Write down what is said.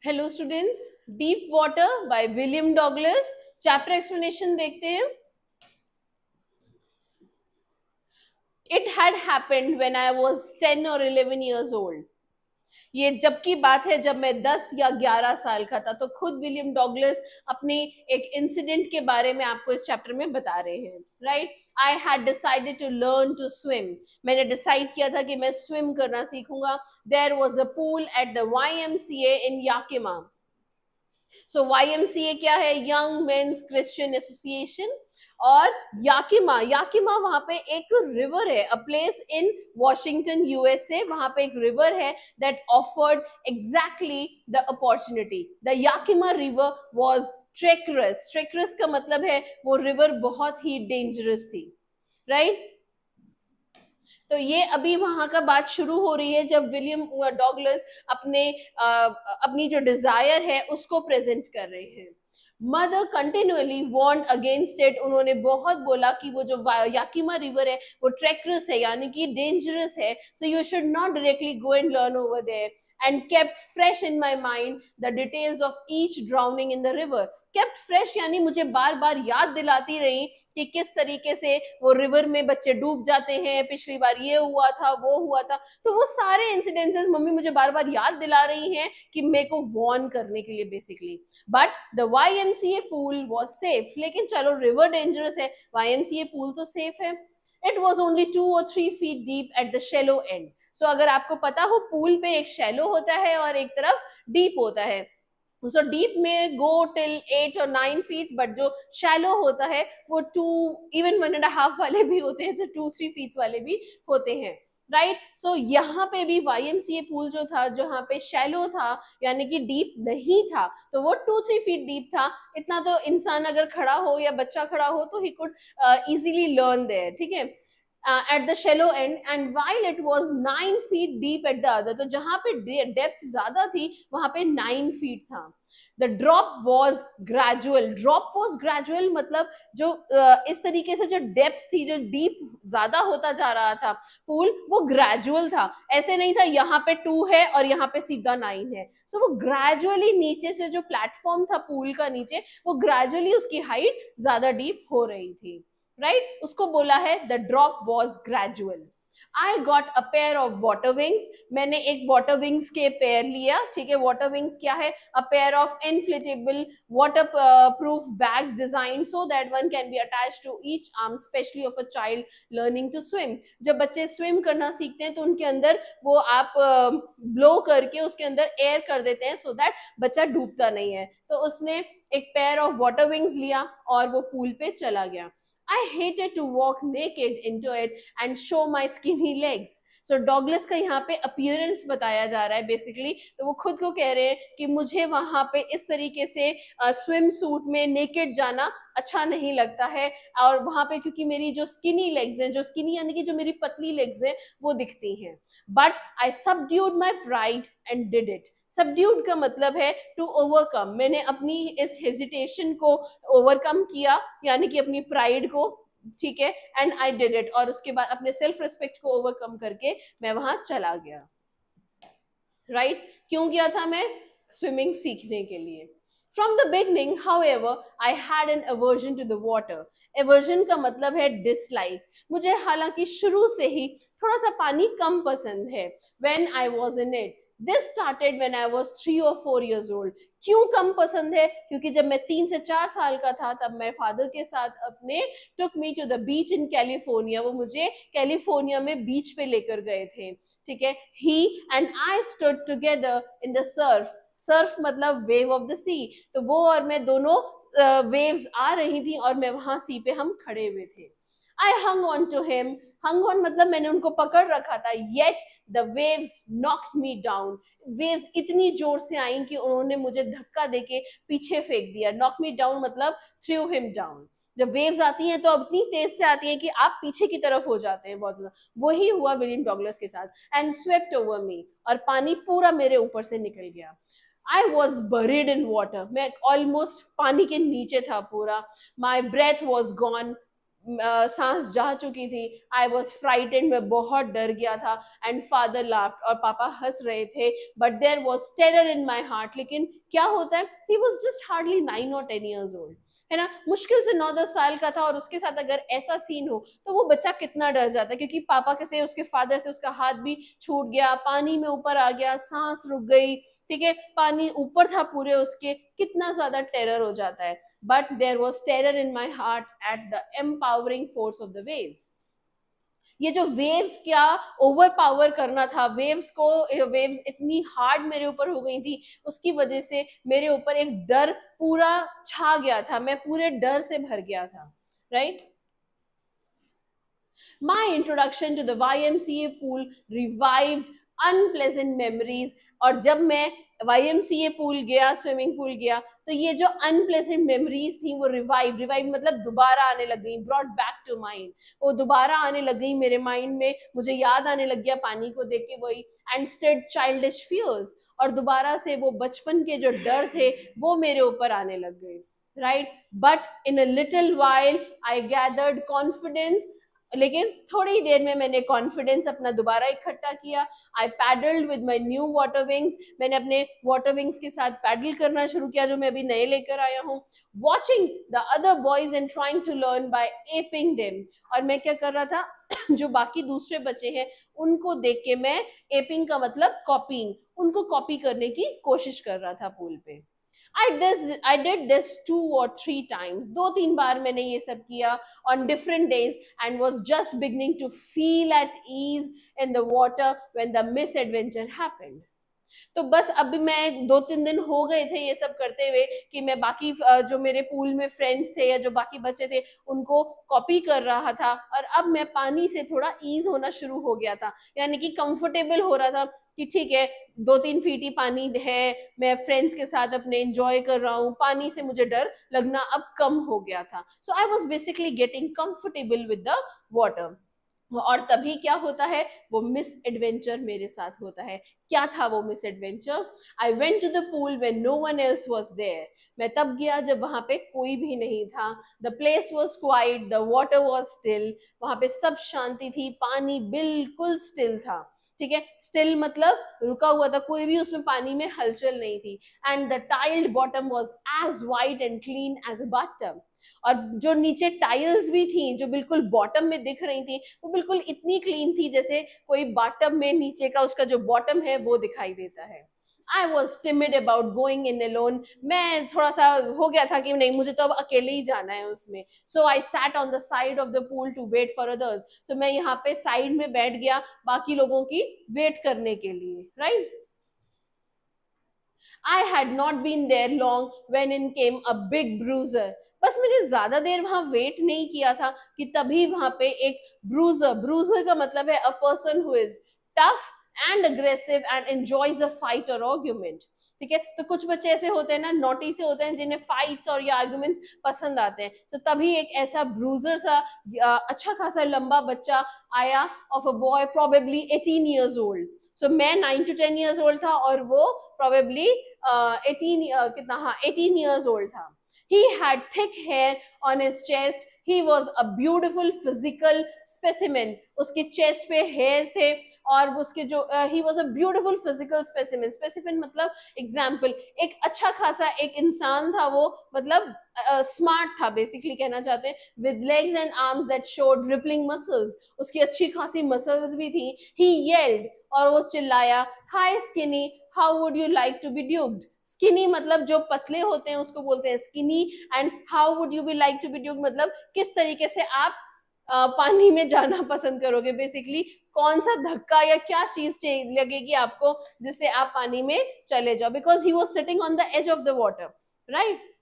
Hello students, deep water by William Douglas chapter explanation देखते हैं। It had happened when I was 10 और 11 years old. ये जब की बात है जब मैं 10 या 11 साल का था। तो खुद विलियम डॉगलस अपने एक इंसिडेंट के बारे में आपको इस चैप्टर में बता रहे हैं। Right, I had decided to learn to swim. मैंने डिसाइड किया था कि मैं स्विम करना सीखूंगा। There was a pool at the YMCA in Yakima. So YMCA क्या है? Young men's Christian association. और याकिमा, याकिमा वहां पे एक रिवर है, a place in Washington USA। वहां पे एक रिवर है that offered exactly the opportunity. The Yakima river was treacherous. Treacherous का मतलब है वो रिवर बहुत ही डेंजरस थी। राइट, तो ये अभी वहां का बात शुरू हो रही है जब विलियम डॉगलस अपनी जो डिजायर है उसको प्रेजेंट कर रहे हैं। Mother continually warned against it. उन्होंने बहुत बोला कि वो जो याकिमा रिवर है वो ट्रेकरस है, यानी कि डेंजरस है। So you should not directly go and learn over there and kept fresh in my mind the details of each drowning in the river. Kept fresh यानी मुझे बार बार याद दिलाती रही कि किस तरीके से वो रिवर में बच्चे डूब जाते हैं, पिछली बार ये हुआ था, वो हुआ था। तो वो सारे इंसिडेंसेस मम्मी मुझे बार बार याद दिला रही हैं कि मेरे को वॉर्न करने के लिए basically. But the YMCA pool was safe. लेकिन चलो, रिवर डेंजरस है, YMCA पूल तो सेफ है। It was only 2 or 3 feet deep at the shallow end. सो अगर आपको पता हो, पूल पे एक शैलो होता है और एक तरफ डीप होता है। सो डीप में go till 8 or 9 feet, but जो शैलो होता है वो 2, इवन 1.5 वाले भी होते हैं, जो 2-3 feet वाले भी होते हैं। राइट, सो यहाँ पे भी YMCA पूल जो था, जहाँ पे शैलो था यानी कि डीप नहीं था, तो वो 2-3 feet डीप था। इतना तो इंसान अगर खड़ा हो या बच्चा खड़ा हो तो he could easily learn there. ठीक है, at the shallow end, and while it was 9 feet deep at the other, तो जहां पे डेप्थ ज्यादा थी वहां पे 9 feet था। The drop was gradual. Drop was gradual मतलब जो इस तरीके से जो डेप्थ थी, जो डीप ज्यादा होता जा रहा था पूल, वो ग्रेजुअल था। ऐसे नहीं था यहाँ पे 2 है और यहाँ पे सीधा 9 है। सो वो ग्रेजुअली नीचे से जो प्लेटफॉर्म था पूल का नीचे, वो ग्रेजुअली उसकी हाइट ज्यादा डीप हो रही थी। राइट, उसको बोला है the drop was gradual. I got a pair of water wings. मैंने एक वाटर विंग्स के पेयर लिया। ठीक है, वाटर विंग्स क्या है? A pair of inflatable water proof bags design so that one can be attach to each arm, specially of a child learning to swim. जब बच्चे स्विम करना सीखते हैं तो उनके अंदर वो आप ब्लो करके उसके अंदर एयर कर देते हैं सो दैट बच्चा डूबता नहीं है। तो उसने एक पेयर ऑफ वाटर विंग्स लिया और वो पूल पे चला गया। I hated to walk naked into it and show my skinny legs. So Douglas का यहाँ पे अपीयरेंस बताया जा रहा है बेसिकली। तो वो खुद को कह रहे हैं कि मुझे वहां पे इस तरीके से स्विम सूट में नेकेड जाना अच्छा नहीं लगता है। और वहां पे क्योंकि मेरी जो स्किनी लेग्स हैं, जो स्किनी यानी कि जो मेरी पतली लेग्स हैं, वो दिखती हैं। But I subdued my pride and did it. Subdued का मतलब है टू ओवरकम। मैंने अपनी इस हेजिटेशन को ओवरकम किया, यानी कि अपनी प्राइड को। ठीक है, एंड आई डिड इट। और उसके बाद अपने सेल्फ रिस्पेक्ट को ओवरकम करके मैं वहां चला गया। राइट, क्यों गया था मैं? स्विमिंग सीखने के लिए। From the beginning however I had an aversion to the water. Aversion का मतलब है डिसलाइक। मुझे हालांकि शुरू से ही थोड़ा सा पानी कम पसंद है। When I was in it, this started when I was 3 or 4 years old। क्यों कम पसंद है? क्योंकि जब मैं 3 से 4 साल का था तब मैं फादर के साथ अपने took me to the beach in California. वो मुझे कैलिफोर्निया में बीच पे लेकर गए थे। ठीक है, he and I stood together in the surf. Surf मतलब वेव ऑफ द सी। तो वो और मैं दोनों वेव्स आ रही थी और मैं वहां सी पे हम खड़े हुए थे। I hung on to him. Hung on मतलब मैंने उनको पकड़ रखा था। Yet the waves knocked me down. Waves इतनी जोर से आई कि उन्होंने मुझे धक्का देके पीछे फेंक दिया। नॉक मी डाउन मतलब थ्रू हिम डाउन। जब वेव्स आती हैं तो इतनी तेज से आती हैं कि आप पीछे की तरफ हो जाते हैं बहुत ज्यादा। वही हुआ विलियम डॉगलस के साथ। एंड स्वेप्ट ओवर मी, और पानी पूरा मेरे ऊपर से निकल गया। I was buried in water. मैं ऑलमोस्ट पानी के नीचे था पूरा। My breath was gone. सांस जा चुकी थी। आई वॉज फ्राइटेंड, मैं बहुत डर गया था। एंड फादर लाफ्ड, और पापा हंस रहे थे। But there was terror in my heart. लेकिन क्या होता है, he was just hardly 9 or 10 years old, है ना, मुश्किल से 9-10 साल का था। और उसके साथ अगर ऐसा सीन हो तो वो बच्चा कितना डर जाता है, क्योंकि पापा के से उसके फादर से उसका हाथ भी छूट गया, पानी में ऊपर आ गया, सांस रुक गई, ठीक है, पानी ऊपर था पूरे उसके, कितना ज्यादा टेरर हो जाता है। But there was terror in my heart at the empowering force of the waves. ये जो वेव्स क्या ओवर पावर करना था, वेव्स इतनी हार्ड मेरे ऊपर हो गई थी, उसकी वजह से मेरे ऊपर एक डर पूरा छा गया था, मैं पूरे डर से भर गया था, right. My introduction to the YMCA pool revived unpleasant memories। और जब मैं YMCA पूल गया, स्विमिंग पूल गया, तो ये जो अनप्लेजेंट मेमोरीज थी वो रिवाइव मतलब दोबारा आने लग गई, ब्रॉट बैक टू माइंड। वो दोबारा आने लग गई मेरे माइंड में, मुझे याद आने लग गया पानी को देख के वही, एंड स्टेड चाइल्डिश फियर्स। और दोबारा से वो बचपन के जो डर थे वो मेरे ऊपर आने लग गए, right. But in a little while I gathered confidence. लेकिन थोड़ी देर में मैंने कॉन्फिडेंस अपना दोबारा इकट्ठा किया। I paddled with my new water wings. मैंने अपने वाटर विंग्स के साथ पैडल करना शुरू किया, जो मैं अभी नए लेकर आया हूँ। Watching the other boys and trying to learn by aping them. और मैं क्या कर रहा था जो बाकी दूसरे बच्चे हैं उनको देख के मैं, एपिंग का मतलब कॉपिंग, उनको कॉपी करने की कोशिश कर रहा था पूल पे। I did this 2 or 3 times। 2-3 बार मैंने ये सब किया on different days and was just beginning to feel at ease in the water when the misadventure happened। तो बस अभी मैं 2-3 दिन हो गए थे ये सब करते हुए कि मैं बाकी जो मेरे पूल में फ्रेंड्स थे या जो बाकी बच्चे थे उनको कॉपी कर रहा था। और अब मैं पानी से थोड़ा ईज होना शुरू हो गया था, यानी कि कंफर्टेबल हो रहा था कि ठीक है 2-3 फीट ही पानी है, मैं फ्रेंड्स के साथ अपने एंजॉय कर रहा हूँ, पानी से मुझे डर लगना अब कम हो गया था। So I was basically getting comfortable with the water. और तभी क्या होता है, वो मिस एडवेंचर मेरे साथ होता है। क्या था वो misadventure? I went to the pool when no one else was there. मैं तब गया जब वहां पे कोई भी नहीं था। The place was quite, the water was still. वहां पे सब शांति थी, पानी बिल्कुल स्टिल था, ठीक है। स्टिल मतलब रुका हुआ था, कोई भी उसमें पानी में हलचल नहीं थी। And the tiled bottom was as white and clean as a bathtub. और जो नीचे टाइल्स भी थी जो बिल्कुल बॉटम में दिख रही थी, वो बिल्कुल इतनी क्लीन थी जैसे कोई बाथटब में नीचे का उसका जो बॉटम है वो दिखाई देता है। I was timid about going in alone. मैं थोड़ा सा हो गया था कि नहीं, मुझे तो अब अकेले ही जाना है उसमें। So I sat on the side of the pool to wait for others. तो मैं यहाँ पे साइड में बैठ गया बाकी लोगों की वेट करने के लिए, right. I had not been there long when in came a big bruiser। बस मैंने ज्यादा देर वहां वेट नहीं किया था कि तभी वहां पे एक ब्रूजर, ब्रूजर का मतलब है a person who is tough and aggressive and enjoys a fight और आर्ग्यूमेंट, ठीक है। तो कुछ बच्चे ऐसे होते हैं ना, नोटी से होते हैं, जिन्हें फाइट्स और या आर्ग्यूमेंट्स पसंद आते हैं। तो तभी एक ऐसा ब्रूजर सा अच्छा खासा लंबा बच्चा आया, of a boy probably 18 years old। सो मैं 9 to 10 years old था और वो प्रोबेबली 18 years old था। He had thick hair on his chest। He was a beautiful physical specimen। उसके चेस्ट पे हेयर थे और उसके जो he was a beautiful physical specimen। specimen मतलब एग्जाम्पल, एक अच्छा खासा एक इंसान था वो, मतलब स्मार्ट था बेसिकली कहना चाहते हैं। With legs and arms that showed rippling muscles. उसकी अच्छी खासी मसल्स भी थी। ही येल्ड, और वो चिल्लाया, hi skinny, how would you like to be ducked. Skinny मतलब जो पतले होते हैं उसको बोलते हैं skinny. And how would you be like to be ducked मतलब किस तरीके से आप पानी में जाना पसंद करोगे, बेसिकली कौन सा धक्का या क्या चीज लगेगी आपको जिससे आप पानी में चले जाओ, because he was sitting on the edge of the water, right.